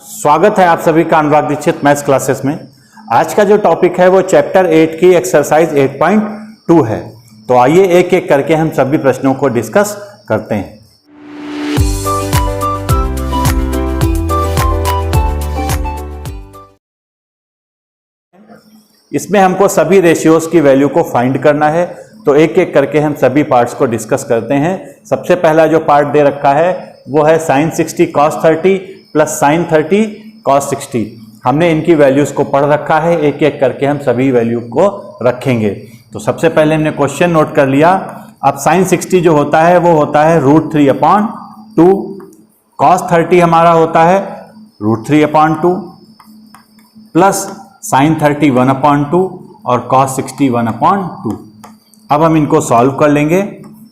स्वागत है आप सभी का अनुराग दीक्षित मैथ्स क्लासेस में। आज का जो टॉपिक है वो चैप्टर 8 की एक्सरसाइज 8.2 है। तो आइए एक एक करके हम सभी प्रश्नों को डिस्कस करते हैं। इसमें हमको सभी रेशियोज की वैल्यू को फाइंड करना है, तो एक एक करके हम सभी पार्ट्स को डिस्कस करते हैं। सबसे पहला जो पार्ट दे रखा है वो है sin 60 cos 30 plus sin 30 cos 60। हमने इनकी वैल्यूज को पढ़ रखा है, एक एक करके हम सभी वैल्यू को रखेंगे। तो सबसे पहले हमने क्वेश्चन नोट कर लिया। अब sin 60 जो होता है वो होता है √3/2, cos 30 हमारा होता है √3/2 प्लस sin 30 1/2 और cos 60 1/2। अब हम इनको सॉल्व कर लेंगे।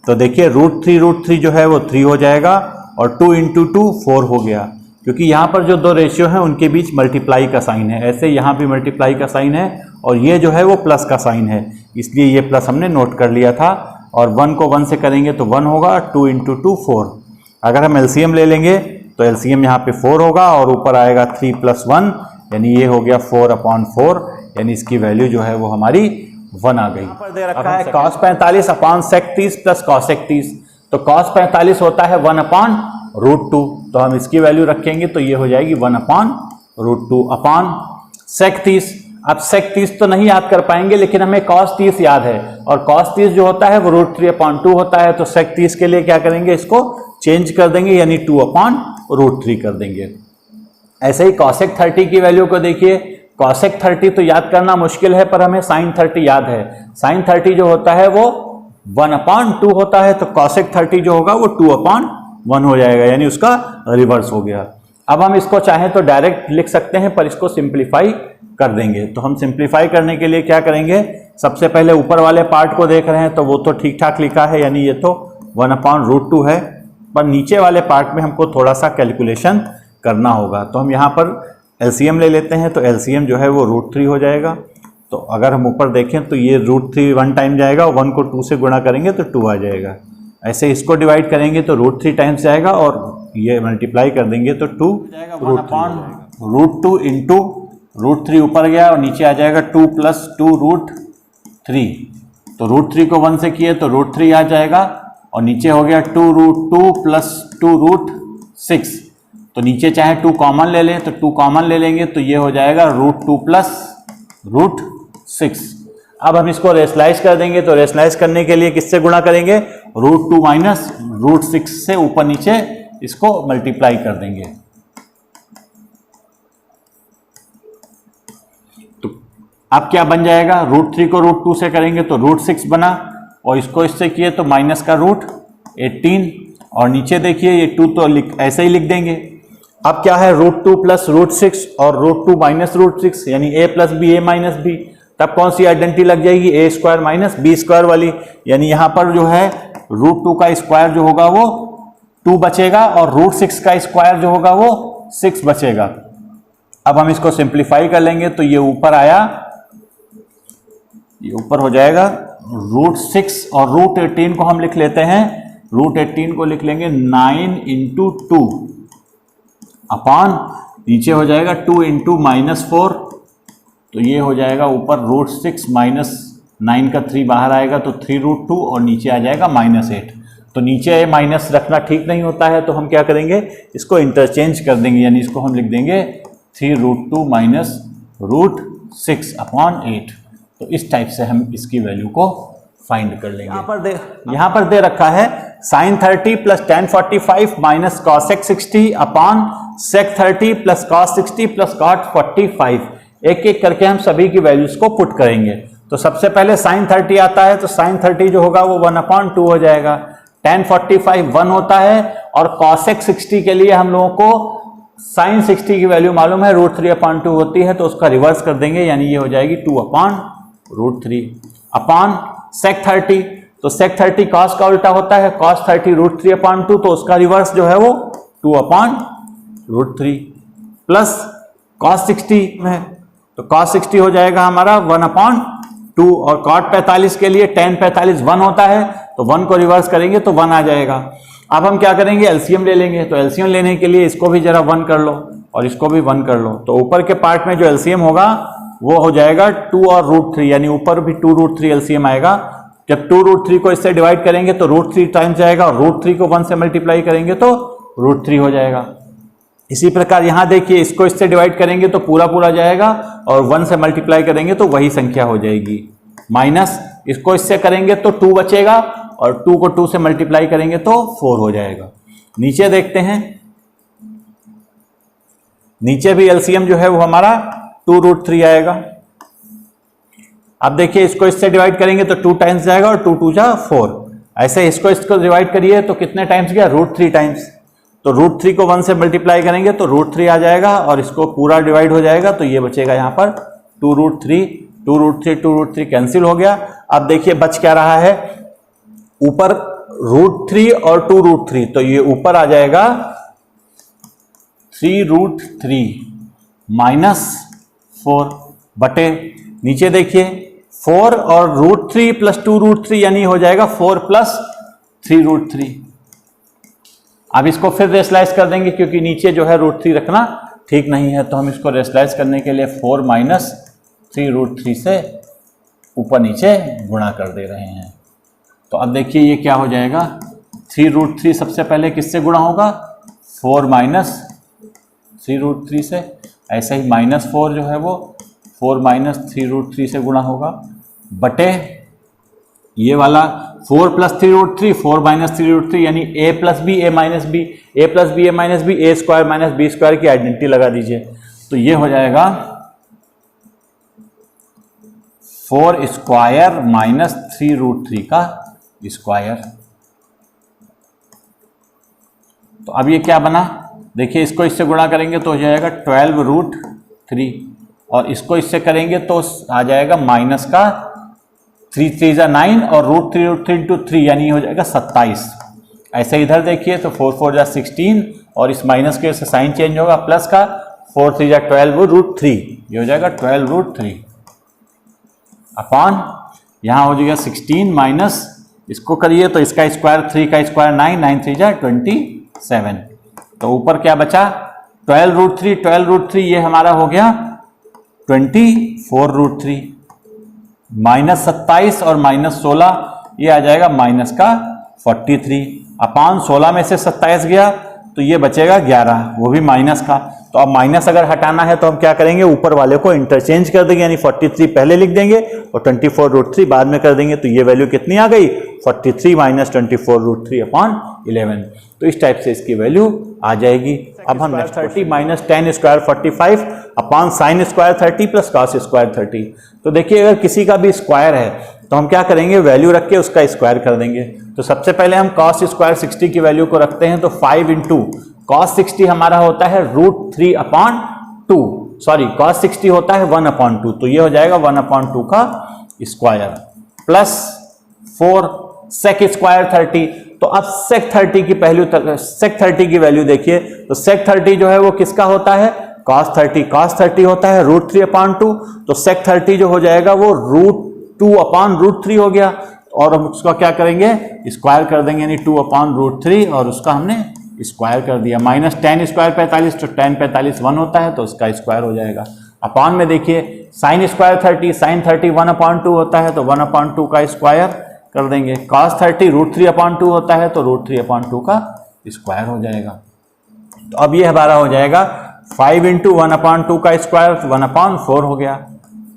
तो देखिए √3 जो है वो 3 हो जाएगा और 2 × 2 4 हो गया, क्योंकि यहाँ पर जो दो रेशियो हैं उनके बीच मल्टीप्लाई का साइन है। ऐसे यहाँ भी मल्टीप्लाई का साइन है और ये जो है वो प्लस का साइन है, इसलिए ये प्लस हमने नोट कर लिया था। और 1 को 1 से करेंगे तो 1 होगा, 2 × 2 4। अगर हम एलसीएम ले लेंगे तो एलसीएम यहाँ पे 4 होगा और ऊपर आएगा 3 + 1, यानी ये हो गया 4/4, यानी इसकी वैल्यू जो है वो हमारी 1 आ गई। यहाँ पर दे रखा है cos 45/sec 30 प्लस cos 30। तो cos 45 होता है 1/√2, तो हम इसकी वैल्यू रखेंगे तो ये हो जाएगी 1/√2 अपान sec 30। अब sec 30 तो नहीं याद कर पाएंगे, लेकिन हमें cos 30 याद है और cos 30 जो होता है वो √3/2 होता है। तो sec 30 के लिए क्या करेंगे, इसको चेंज कर देंगे, यानी 2/√3 कर देंगे। ऐसे ही cosec 30 की वैल्यू को देखिए, cosec 30 तो याद करना मुश्किल है, पर हमें sin 30 याद है। sin 30 जो होता है वो 1/2 होता है, तो cosec 30 जो होगा वो 2/1 हो जाएगा, यानी उसका रिवर्स हो गया। अब हम इसको चाहें तो डायरेक्ट लिख सकते हैं, पर इसको सिंप्लीफाई कर देंगे। तो हम सिंप्लीफाई करने के लिए क्या करेंगे, सबसे पहले ऊपर वाले पार्ट को देख रहे हैं तो वो तो ठीक ठाक लिखा है, यानी ये तो 1/√2 है, पर नीचे वाले पार्ट में हमको थोड़ा सा कैलकुलेशन करना होगा। तो हम यहाँ पर एलसीएम ले लेते हैं, तो एलसीएम जो है वो √3 हो जाएगा। तो अगर हम ऊपर देखें तो ये √3 1 टाइम जाएगा, 1 को 2 से गुणा करेंगे तो 2 आ जाएगा। ऐसे इसको डिवाइड करेंगे तो √3 टाइम्स जाएगा और ये मल्टीप्लाई कर देंगे तो 2 √2 इंटू √3 ऊपर गया और नीचे आ जाएगा 2 + 2√3। तो √3 को 1 से किए तो √3 आ जाएगा और नीचे हो गया 2√2 + 2√6। तो नीचे चाहे 2 कॉमन ले लें तो 2 कॉमन ले लेंगे तो ये हो जाएगा √2 + √6। अब हम इसको रेशनलाइज कर देंगे, तो रेशनलाइज करने के लिए किससे गुणा करेंगे, √2 - √6 से ऊपर नीचे इसको मल्टीप्लाई कर देंगे। तो अब क्या बन जाएगा, √3 को √2 से करेंगे तो √6 बना और इसको इससे किए तो माइनस का √18 और नीचे देखिए ये 2 तो ऐसे ही लिख देंगे। अब क्या है, √2 + √6 और √2 - √6, यानी a + b a - b। तब कौन सी आइडेंटिटी लग जाएगी, a² - b² वाली, यानी यहाँ पर जो है √2 का स्क्वायर जो होगा वो 2 बचेगा और √6 का स्क्वायर जो होगा वो 6 बचेगा। अब हम इसको सिंप्लीफाई कर लेंगे तो ये ऊपर आया, ये ऊपर हो जाएगा √6 और √18 को हम लिख लेते हैं, √18 को लिख लेंगे 9 × 2 अपान नीचे हो जाएगा 2 × -4, तो ये हो जाएगा ऊपर √6 - 9 का 3 बाहर आएगा तो 3√2 और नीचे आ जाएगा -8। तो नीचे माइनस रखना ठीक नहीं होता है, तो हम क्या करेंगे, इसको इंटरचेंज कर देंगे, यानी इसको हम लिख देंगे 3√2 - √6/8। तो इस टाइप से हम इसकी वैल्यू को फाइंड कर लेंगे। यहाँ पर दे रखा है sin 30 + tan 45 - cosec 60 अपान sec 30 + cos 60 + cot 45। एक एक करके हम सभी की वैल्यूज को पुट करेंगे। तो सबसे पहले sin 30 आता है, तो sin 30 जो होगा वो 1/2 हो जाएगा। tan 45 1 होता है और cosec 60 के लिए हम लोगों को sin 60 की वैल्यू मालूम है √3/2 होती है, तो उसका रिवर्स कर देंगे, यानी ये हो जाएगी 2/√3 अपान sec 30। तो sec 30 cos का उल्टा होता है, cos 30 √3/2, तो उसका रिवर्स जो है वो 2/√3 प्लस cos 60 में, तो cos 60 हो जाएगा हमारा 1/2 और cot 45 के लिए tan 45 1 होता है, तो 1 को रिवर्स करेंगे तो 1 आ जाएगा। अब हम क्या करेंगे, एलसीएम ले लेंगे। तो एलसीएम लेने के लिए इसको भी जरा 1 कर लो, और इसको भी 1 कर लो, तो ऊपर के पार्ट में जो एलसीएम होगा वो हो जाएगा 2 और √3, यानी ऊपर भी 2√3 एलसीएम आएगा। जब 2√3 को इससे डिवाइड करेंगे तो √3 टाइम्स जाएगा, और √3 को 1 से मल्टीप्लाई करेंगे तो √3 हो जाएगा। इसी प्रकार यहां देखिए, इसको इससे डिवाइड करेंगे तो पूरा पूरा जाएगा, और 1 से मल्टीप्लाई करेंगे तो वही संख्या हो जाएगी। माइनस इसको इससे करेंगे तो 2 बचेगा, और 2 को 2 से मल्टीप्लाई करेंगे तो 4 हो जाएगा। नीचे देखते हैं, नीचे भी एलसीएम जो है वो हमारा 2√3 आएगा। अब देखिए, इसको इससे डिवाइड करेंगे तो 2 टाइम्स जाएगा, और 2 2 जा 4। ऐसे इसको डिवाइड करिए तो कितने टाइम्स गया, √3 टाइम्स। तो √3 को 1 से मल्टीप्लाई करेंगे तो √3 आ जाएगा, और इसको पूरा डिवाइड हो जाएगा, तो ये बचेगा यहाँ पर 2√3, 2√3 कैंसिल हो गया। अब देखिए बच क्या रहा है, ऊपर √3 और 2√3, तो ये ऊपर आ जाएगा 3√3 -4 बटे, नीचे देखिए 4 और √3 + 2√3 यानी हो जाएगा 4 + 3√3। अब इसको फिर रेशलाइज कर देंगे, क्योंकि नीचे जो है √3 रखना ठीक नहीं है, तो हम इसको रेशलाइज करने के लिए 4 - 3√3 से ऊपर नीचे गुणा कर दे रहे हैं। तो अब देखिए ये क्या हो जाएगा, 3√3 सबसे पहले किससे गुणा होगा, 4 - 3√3 से। ऐसे ही -4 जो है वो 4 - 3√3 से गुणा होगा, बटे ये वाला 4 + 3√3, 4 - 3√3 यानी a + b a - b, a + b a - b, a² - b² की आइडेंटिटी लगा दीजिए, तो ये हो जाएगा 4² - 3√3 का स्क्वायर। तो अब ये क्या बना, देखिए इसको इससे गुणा करेंगे तो हो जाएगा 12√3, और इसको इससे करेंगे तो आ जाएगा माइनस का 3 3 जा 9, और √3 × 3 यानी हो जाएगा 27। ऐसे इधर देखिए तो 4 4 जा 16, और इस माइनस के से साइन चेंज होगा, प्लस का 4 3 जा 12√3, ये हो जाएगा 12√3 अपॉन, यहाँ हो जाएगा 16 माइनस, इसको करिए तो इसका स्क्वायर 3 का स्क्वायर 9, 9 3 जा 27। तो ऊपर क्या बचा, 12√3 ये हमारा हो गया 24√3, -27 और -16 ये आ जाएगा माइनस का 43 अपॉन 16 में से 27 गया तो ये बचेगा 11, वो भी माइनस का। तो अब माइनस अगर हटाना है तो हम क्या करेंगे, ऊपर वाले को इंटरचेंज कर देंगे, यानी 43 पहले लिख देंगे और 24√3 बाद में कर देंगे, तो ये वैल्यू कितनी आ गई, 43 - 24√3 अपॉन 11। तो इस टाइप से इसकी वैल्यू आ जाएगी। अब हम 30 - tan² 45 अपॉन sin² 30 + cos² 30। तो देखिए अगर किसी का भी स्क्वायर है तो हम क्या करेंगे, वैल्यू रख के उसका स्क्वायर कर देंगे। तो सबसे पहले हम cos² 60 की वैल्यू को रखते हैं, तो 5 × cos 60 हमारा होता है √3/2, सॉरी cos 60 होता है 1/2, तो ये हो जाएगा 1/2 का स्क्वायर, प्लस 4 sec² 30। तो अब sec 30 की वैल्यू देखिए, तो sec 30 जो है वो किसका होता है, cos 30 होता है √3/2, तो sec 30 जो हो जाएगा वो √2/√3 हो गया, और हम उसका क्या करेंगे, स्क्वायर कर देंगे, यानी 2/√3, और उसका हमने स्क्वायर कर दिया। माइनस tan² 45, तो tan 45 1 होता है, तो उसका स्क्वायर हो जाएगा। अपॉन में देखिए sin² 30, sin 30 1/2 होता है, तो 1/2 का स्क्वायर कर देंगे। cos 30 √3/2 होता है, तो √3/2 का स्क्वायर हो जाएगा। तो अब ये हमारा हो जाएगा 5 × 1/2 का स्क्वायर 1/4 हो गया,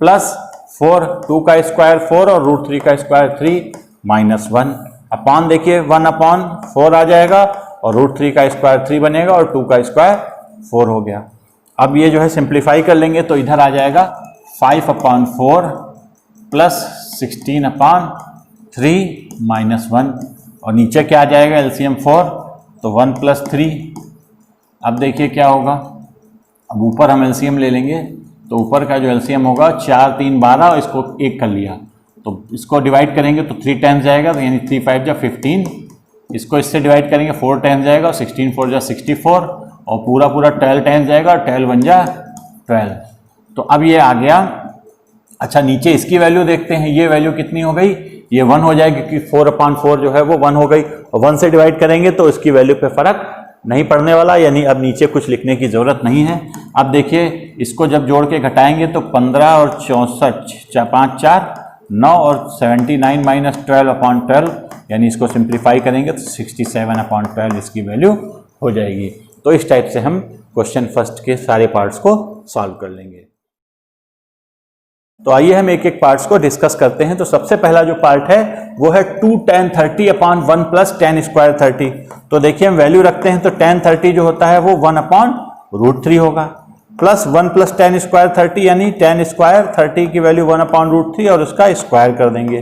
प्लस 4 2 का स्क्वायर 4 और √3 का स्क्वायर 3 -1 अपॉन देखिए 1/4 आ जाएगा, और √3 का स्क्वायर 3 बनेगा, और 2 का स्क्वायर 4 हो गया। अब ये जो है सिंप्लीफाई कर लेंगे तो इधर आ जाएगा 5/4 प्लस 16/3 -1, और नीचे क्या आ जाएगा, एलसीएम 4, तो 1 + 3। अब देखिए क्या होगा, अब ऊपर हम एलसीएम ले लेंगे, तो ऊपर का जो एलसीएम होगा 4 3 12, इसको 1 कर लिया, तो इसको डिवाइड करेंगे तो 3 टाइम्स जाएगा, तो यानी 3 5 जा 15, इसको इससे डिवाइड करेंगे 4 टाइम्स जाएगा, और 16 4 जा 64, और पूरा 12 टाइम्स जाएगा, और 12 1 जा 12। तो अब ये आ गया। अच्छा नीचे इसकी वैल्यू देखते हैं, ये वैल्यू कितनी हो गई, ये 1 हो जाएगी, क्योंकि 4/4 जो है वो 1 हो गई, और 1 से डिवाइड करेंगे तो इसकी वैल्यू पे फर्क नहीं पढ़ने वाला, यानी अब नीचे कुछ लिखने की ज़रूरत नहीं है। अब देखिए इसको जब जोड़ के घटाएंगे तो 15 और 64 5 4 9 और 79 माइनस 12/12, यानी इसको सिंप्लीफाई करेंगे तो 67/12 इसकी वैल्यू हो जाएगी। तो इस टाइप से हम क्वेश्चन फर्स्ट के सारे पार्ट्स को सॉल्व कर लेंगे। तो आइए हम एक एक पार्ट्स को डिस्कस करते हैं। तो सबसे पहला जो पार्ट है वो है 2 tan 30/1 प्लस tan स्क्वायर 30। तो देखिए हम वैल्यू रखते हैं तो tan 30 जो होता है वो 1/√3 होगा, प्लस 1 प्लस tan स्क्वायर 30 यानी tan स्क्वायर 30 की वैल्यू 1/√3 और उसका स्क्वायर कर देंगे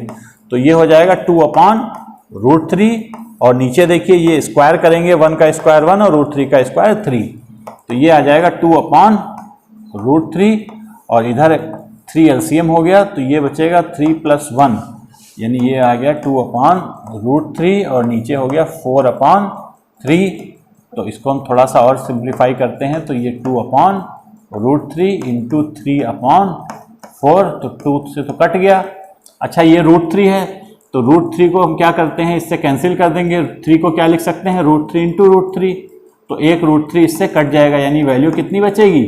तो ये हो जाएगा 2/√3। और नीचे देखिए ये स्क्वायर करेंगे, 1 का स्क्वायर 1 और √3 का स्क्वायर 3, तो ये आ जाएगा 2/√3 और इधर 3 एलसीएम हो गया तो ये बचेगा 3 + 1, यानी ये आ गया 2/√3 और नीचे हो गया 4/3। तो इसको हम थोड़ा सा और सिंप्लीफाई करते हैं तो ये 2/√3 इंटू 3/4, तो 2 से तो कट गया। अच्छा ये √3 है तो √3 को हम क्या करते हैं, इससे कैंसिल कर देंगे। 3 को क्या लिख सकते हैं, √3 इंटू √3, तो एक √3 इससे कट जाएगा, यानी वैल्यू कितनी बचेगी,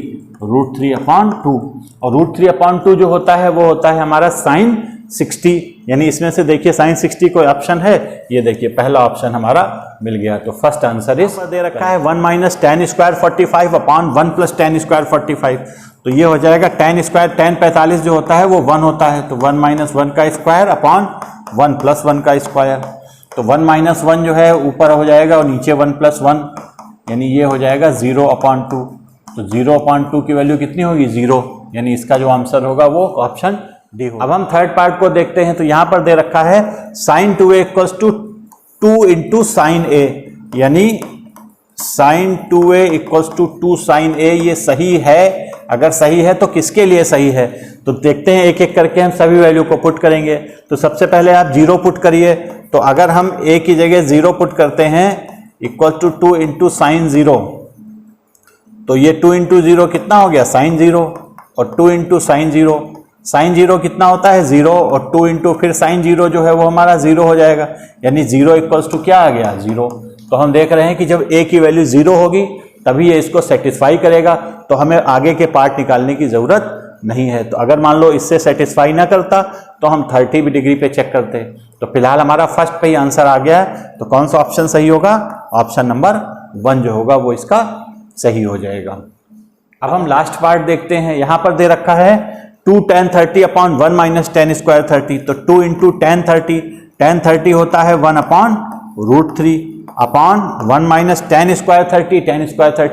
√3/2। और √3/2 जो होता है वो होता है हमारा sin 60, यानी इसमें से देखिए sin 60 कोई ऑप्शन है, ये देखिए पहला ऑप्शन हमारा मिल गया। तो फर्स्ट आंसर इस दे रखा है 1 minus tan square 45/1 plus tan square 45, तो ये हो जाएगा tan स्क्वायर tan 45 जो होता है वो 1 होता है, तो 1 माइनस 1 का स्क्वायर अपॉन 1 प्लस 1 का स्क्वायर। तो 1 माइनस 1 जो है ऊपर हो जाएगा और नीचे 1 प्लस 1, यानी ये हो जाएगा 0/2। तो 0/2 की वैल्यू कितनी होगी, 0, यानी इसका जो आंसर होगा वो ऑप्शन डी होगा। अब हम थर्ड पार्ट को देखते हैं। तो यहाँ पर दे रखा है sin 2a = 2 × sin a, यानी sin 2a = 2 sin a, ये सही है। अगर सही है तो किसके लिए सही है, तो देखते हैं एक एक करके हम सभी वैल्यू को पुट करेंगे। तो सबसे पहले आप 0 पुट करिए, तो अगर हम a की जगह 0 पुट करते हैं = 2 × sin 0, तो ये 2 × 0 कितना हो गया, sin 0, और 2 × sin 0, sin 0 कितना होता है, 0, और 2 × फिर sin 0 जो है वो हमारा 0 हो जाएगा, यानी 0 = क्या आ गया, 0। तो हम देख रहे हैं कि जब a की वैल्यू 0 होगी तभी ये इसको सेटिस्फाई करेगा, तो हमें आगे के पार्ट निकालने की ज़रूरत नहीं है। तो अगर मान लो इससे सेटिस्फाई ना करता तो हम 30 डिग्री पे चेक करते। तो फिलहाल हमारा फर्स्ट पे ही आंसर आ गया है, तो कौन सा ऑप्शन सही होगा, ऑप्शन नंबर 1 जो होगा वो इसका सही हो जाएगा। अब हम लास्ट पार्ट देखते हैं। यहाँ पर दे रखा है 2 tan 30/1 माइनस tan स्क्वायर 30, तो 2 × tan 30 होता है 1/√3 अपॉन 1 माइनस tan स्क्वायर 30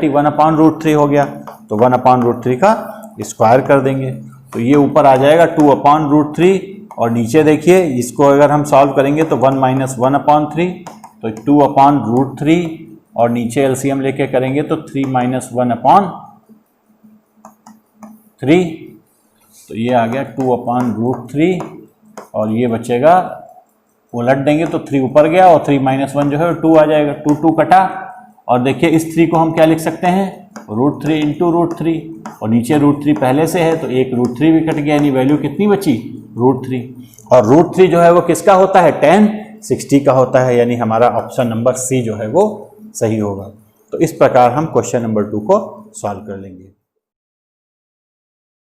1/√3 हो गया, तो 1/√3 का स्क्वायर कर देंगे, तो ये ऊपर आ जाएगा 2/√3, और नीचे देखिए इसको अगर हम सॉल्व करेंगे तो 1 माइनस 1/3, तो 2/√3, और नीचे एलसीएम लेके करेंगे तो 3 माइनस 1/3, तो ये आ गया 2/√3, और ये बचेगा, उलट देंगे तो 3 ऊपर गया और 3 माइनस 1 जो है 2 आ जाएगा, 2 कटा, और देखिए इस 3 को हम क्या लिख सकते हैं, √3 × √3, और नीचे √3 पहले से है तो एक √3 भी कट गया, यानी वैल्यू कितनी बची, √3, और √3 जो है वो किसका होता है, tan 60 का होता है, यानी हमारा ऑप्शन नंबर सी जो है वो सही होगा। तो इस प्रकार हम क्वेश्चन नंबर 2 को सॉल्व कर लेंगे।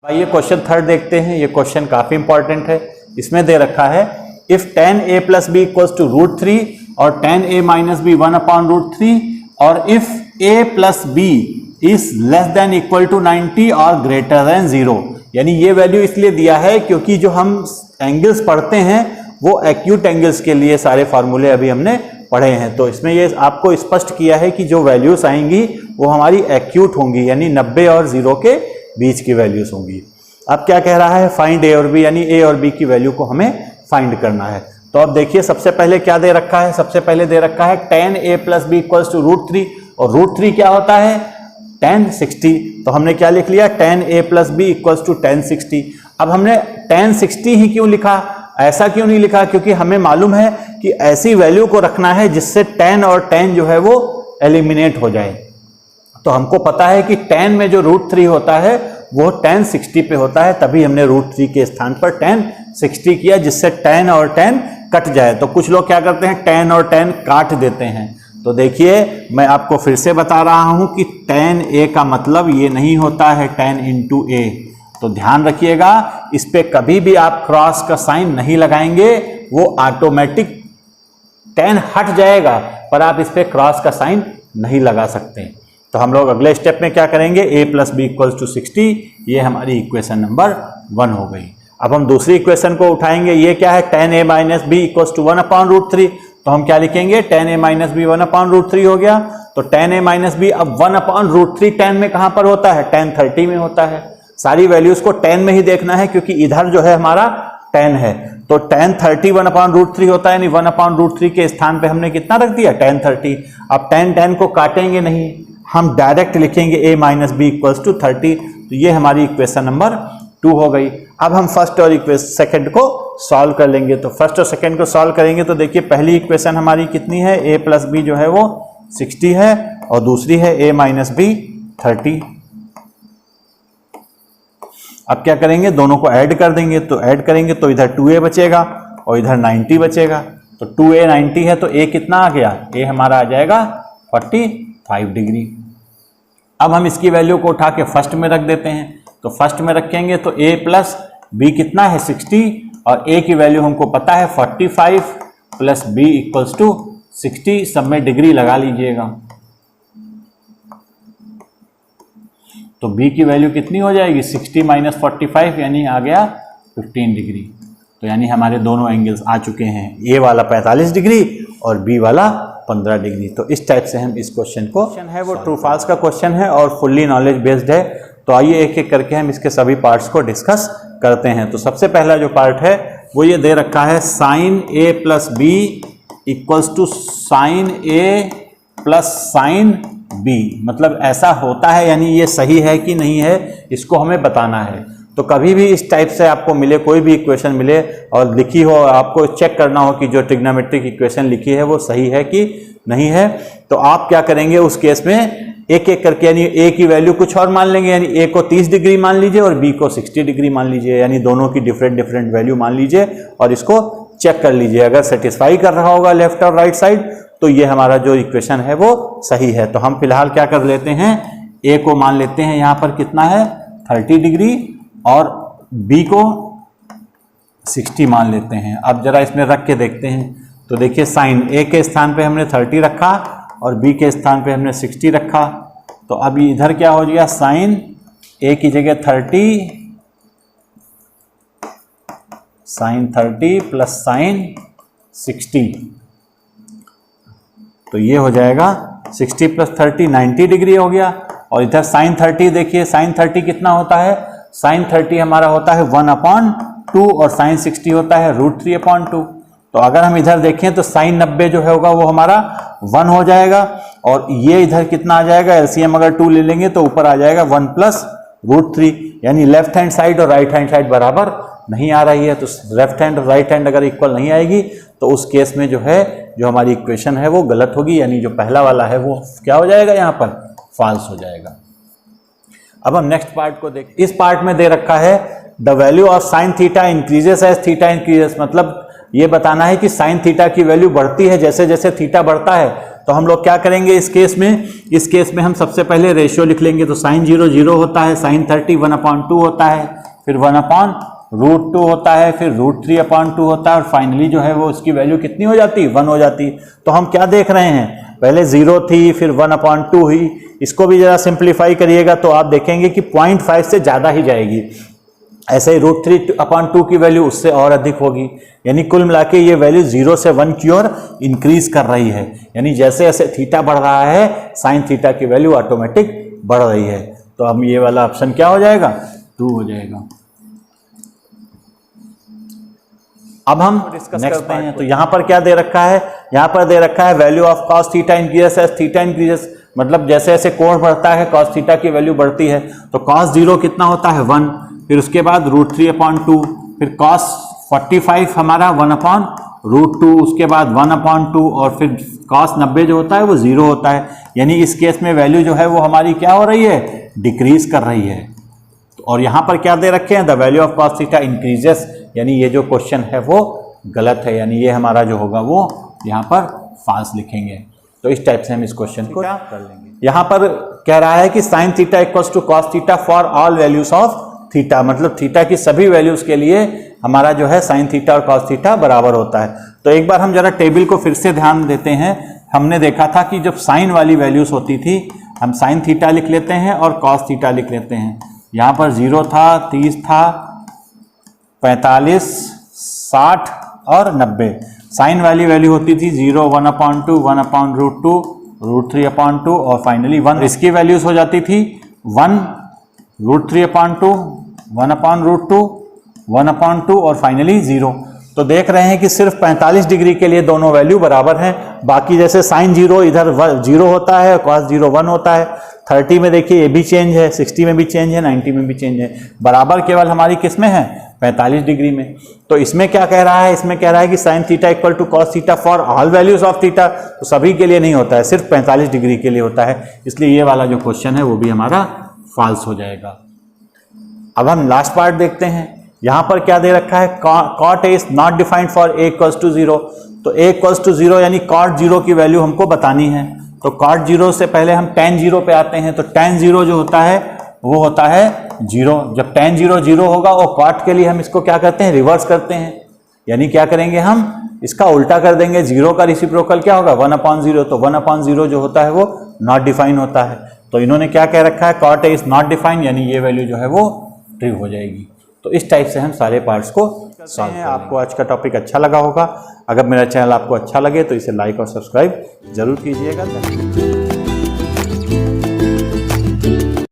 आइए क्वेश्चन थर्ड देखते हैं। ये क्वेश्चन काफी इंपॉर्टेंट है। इसमें दे रखा है इफ tan a + b = √3 और tan a - b 1/√3, और if a + b is less than equal to 90 और ग्रेटर देन 0, यानी ये वैल्यू इसलिए दिया है क्योंकि जो हम एंगल्स पढ़ते हैं वो एक्यूट एंगल्स के लिए सारे फार्मूले अभी हमने पढ़े हैं। तो इसमें ये आपको स्पष्ट किया है कि जो वैल्यूज आएंगी वो हमारी एक्यूट होंगी, यानी 90 और 0 के बीच की वैल्यूज होंगी। अब क्या कह रहा है, फाइंड a और b, यानी a और b की वैल्यू को हमें फाइंड करना है। तो अब देखिए सबसे पहले क्या दे रखा है, सबसे पहले दे रखा है tan a + b = √3, और √3 क्या होता है, tan 60, तो हमने क्या लिख लिया, tan a + b = tan 60। अब हमने tan 60 ही क्यों लिखा, ऐसा क्यों नहीं लिखा, क्योंकि हमें मालूम है कि ऐसी वैल्यू को रखना है जिससे tan और tan जो है वो एलिमिनेट हो जाए। तो हमको पता है कि tan में जो √3 होता है वो tan 60 पे होता है, तभी हमने √3 के स्थान पर tan 60 किया, जिससे tan और tan कट जाए। तो कुछ लोग क्या करते हैं, tan और tan काट देते हैं, तो देखिए मैं आपको फिर से बता रहा हूं कि tan a का मतलब ये नहीं होता है tan इंटू a। तो ध्यान रखिएगा, इस पे कभी भी आप क्रॉस का साइन नहीं लगाएंगे, वो ऑटोमेटिक tan हट जाएगा, पर आप इस पे क्रॉस का साइन नहीं लगा सकते। तो हम लोग अगले स्टेप में क्या करेंगे, a plus b equals to 60, ये हमारी इक्वेशन नंबर 1 हो गई। अब हम दूसरी इक्वेशन को उठाएंगे, ये क्या है, tan a minus b equals to 1/√3। तो हम क्या लिखेंगे, tan a माइनस बी 1/√3 हो गया। तो tan a माइनस बी अब 1/√3 tan में कहां पर होता है, tan 30 में होता है। सारी वैल्यूज को tan में ही देखना है, क्योंकि इधर जो है हमारा tan है। तो tan 30 1/√3 होता है, यानी 1/√3 के स्थान पे हमने कितना रख दिया, tan 30। अब tan को काटेंगे नहीं, हम डायरेक्ट लिखेंगे a minus b equals to 30। तो ये हमारी इक्वेशन नंबर 2 हो गई। अब हम फर्स्ट और सेकंड को सॉल्व कर लेंगे। तो फर्स्ट और सेकंड को सॉल्व करेंगे तो देखिए पहली इक्वेशन हमारी कितनी है, a प्लस बी जो है वो 60 है, और दूसरी है a माइनस बी 30। अब क्या करेंगे, दोनों को ऐड कर देंगे। तो ऐड करेंगे तो इधर 2a बचेगा और इधर 90 बचेगा। तो 2a 90 है, तो a कितना आ गया, a हमारा आ जाएगा 45 डिग्री। अब हम इसकी वैल्यू को उठा के फर्स्ट में रख देते हैं। तो फर्स्ट में रखेंगे तो a प्लस बी कितना है 60, और a की वैल्यू हमको पता है 45 प्लस बी इक्वल्स टू 60। सब में डिग्री लगा लीजिएगा। तो b की वैल्यू कितनी हो जाएगी, 60 माइनस 45, यानी आ गया 15 डिग्री। तो यानी हमारे दोनों एंगल्स आ चुके हैं, a वाला 45 डिग्री और b वाला 15 डिग्री। तो इस टाइप से हम इस क्वेश्चन को है वो ट्रू फॉल्स का क्वेश्चन है और फुल्ली नॉलेज बेस्ड है। तो आइए एक एक करके हम इसके सभी पार्ट्स को डिस्कस करते हैं। तो सबसे पहला जो पार्ट है वो ये दे रखा है, sine a plus b equals to sine a plus sine b। मतलब ऐसा होता है, यानी ये सही है कि नहीं है, इसको हमें बताना है। तो कभी भी इस टाइप से आपको मिले, कोई भी इक्वेशन मिले और लिखी हो, आपको चेक करना हो कि जो ट्रिग्नोमेट्रिक इक्वेशन लिखी है वो सही है कि नहीं है, तो आप क्या करेंगे उस केस में, एक एक करके, यानी a की वैल्यू कुछ और मान लेंगे, यानी a को 30 डिग्री मान लीजिए और b को 60 डिग्री मान लीजिए, यानी दोनों की डिफरेंट डिफरेंट वैल्यू मान लीजिए और इसको चेक कर लीजिए। अगर सेटिस्फाई कर रहा होगा लेफ्ट और राइट साइड, तो ये हमारा जो इक्वेशन है वो सही है। तो हम फिलहाल क्या कर लेते हैं, a को मान लेते हैं यहाँ पर कितना है 30 डिग्री और b को 60 मान लेते हैं। अब जरा इसमें रख के देखते हैं। तो देखिए साइन a के स्थान पे हमने 30 रखा और b के स्थान पे हमने 60 रखा। तो अब इधर क्या हो गया, साइन a की जगह 30, साइन 30 प्लस साइन 60। तो ये हो जाएगा 60 प्लस 30 90 डिग्री हो गया। और इधर साइन 30 देखिए, साइन 30 कितना होता है, साइन 30 हमारा होता है 1/2 और साइन 60 होता है √3/2। तो अगर हम इधर देखें तो साइन 90 जो होगा वो हमारा 1 हो जाएगा, और ये इधर कितना आ जाएगा, एलसीएम अगर 2 ले लेंगे तो ऊपर आ जाएगा 1 प्लस √3, यानी लेफ्ट हैंड साइड और राइट हैंड साइड बराबर नहीं आ रही है। तो लेफ्ट हैंड और राइट हैंड अगर इक्वल नहीं आएगी तो उस केस में जो है, जो हमारी इक्वेशन है वो गलत होगी, यानी जो पहला वाला है वो क्या हो जाएगा, यहाँ पर फॉल्स हो जाएगा। अब हम नेक्स्ट पार्ट को देख, इस पार्ट में दे रखा है the value of sine theta increases as theta increases. मतलब ये बताना है कि साइन थीटा की वैल्यू बढ़ती है जैसे जैसे थीटा बढ़ता है। तो हम लोग क्या करेंगे इस केस में, इस केस में हम सबसे पहले रेशियो लिख लेंगे। तो साइन 0 0 होता है, साइन 30 1/2 होता है, फिर 1/√2 होता है, फिर √3/2 होता है, और फाइनली जो है वो उसकी वैल्यू कितनी हो जाती है, 1 हो जाती। तो हम क्या देख रहे हैं, पहले 0 थी फिर 1/2 हुई। इसको भी जरा सिंप्लीफाई करिएगा तो आप देखेंगे कि 0.5 से ज़्यादा ही जाएगी। ऐसे ही √3/2 की वैल्यू उससे और अधिक होगी, यानी कुल मिला के ये वैल्यू 0 से 1 की ओर इंक्रीज कर रही है। यानी जैसे जैसे थीटा बढ़ रहा है साइन थीटा की वैल्यू ऑटोमेटिक बढ़ रही है। तो अब ये वाला ऑप्शन क्या हो जाएगा, 2 हो जाएगा। अब हम डिस्कस करते हैं। तो यहाँ पर क्या दे रखा है, यहाँ पर दे रखा है value of cos theta increases as theta increases. मतलब जैसे जैसे कोण बढ़ता है कॉस थीटा की वैल्यू बढ़ती है। तो कॉस 0 कितना होता है 1, फिर उसके बाद √3/2, फिर कॉस 45 हमारा 1/√2, उसके बाद 1/2, और फिर कॉस 90 जो होता है वो 0 होता है। यानी इस केस में वैल्यू जो है वो हमारी क्या हो रही है, डिक्रीज कर रही है। और यहाँ पर क्या दे रखे हैं, the value of cos theta increases, यानी ये जो क्वेश्चन है वो गलत है, यानी ये हमारा जो होगा वो यहाँ पर फॉल्स लिखेंगे। तो इस टाइप से हम इस क्वेश्चन को कर लेंगे। यहाँ पर कह रहा है कि sine theta equals to cos theta for all values of theta, मतलब थीटा की सभी वैल्यूज के लिए हमारा जो है साइन थीटा और कॉस थीटा बराबर होता है। तो एक बार हम जरा टेबल को फिर से ध्यान देते हैं। हमने देखा था कि जब साइन वाली वैल्यूज होती थी हम साइन थीटा लिख लेते हैं और कॉस थीटा लिख लेते हैं। यहाँ पर 0 था, 30 था, 45, 60 और 90। साइन वाली वैल्यू होती थी 0, 1/2, 1/√2, √3/2 और फाइनली 1। इसकी वैल्यूज हो जाती थी 1, √3/2, 1/√2, 1/2 और फाइनली 0। तो देख रहे हैं कि सिर्फ 45 डिग्री के लिए दोनों वैल्यू बराबर हैं। बाकी जैसे साइन 0 इधर 0 होता है, कॉस 0 1 होता है। 30 में देखिए ये भी चेंज है, 60 में भी चेंज है, 90 में भी चेंज है। बराबर केवल हमारी किस में है? 45 डिग्री में। तो इसमें क्या कह रहा है? इसमें कह रहा है कि sine theta equal to cos theta for all values of theta. तो सभी के लिए नहीं होता है, सिर्फ 45 डिग्री के लिए होता है। इसलिए ये वाला जो क्वेश्चन है वो भी हमारा फॉल्स हो जाएगा। अब हम लास्ट पार्ट देखते हैं। यहां पर क्या दे रखा है? cot a is not defined for a equals to 0। तो a equals to 0 यानी cot 0 की वैल्यू हमको बतानी है। तो cot 0 से पहले हम tan 0 पे आते हैं। तो tan 0 जो होता है वो होता है 0। जब tan 0 0 होगा और cot के लिए हम इसको क्या करते हैं? रिवर्स करते हैं। यानी क्या करेंगे? हम इसका उल्टा कर देंगे। 0 का रिसिप्रोकल क्या होगा? 1/0। तो 1/0 जो होता है वो नॉट डिफाइन होता है। तो इन्होंने क्या कह रखा है? cot a is not defined, यानी ये वैल्यू जो है वो ट्रू हो जाएगी। तो इस टाइप से हम सारे पार्ट्स को सॉल्व करेंगे। आपको आज का टॉपिक अच्छा लगा होगा। अगर मेरा चैनल आपको अच्छा लगे तो इसे लाइक और सब्सक्राइब जरूर कीजिएगा।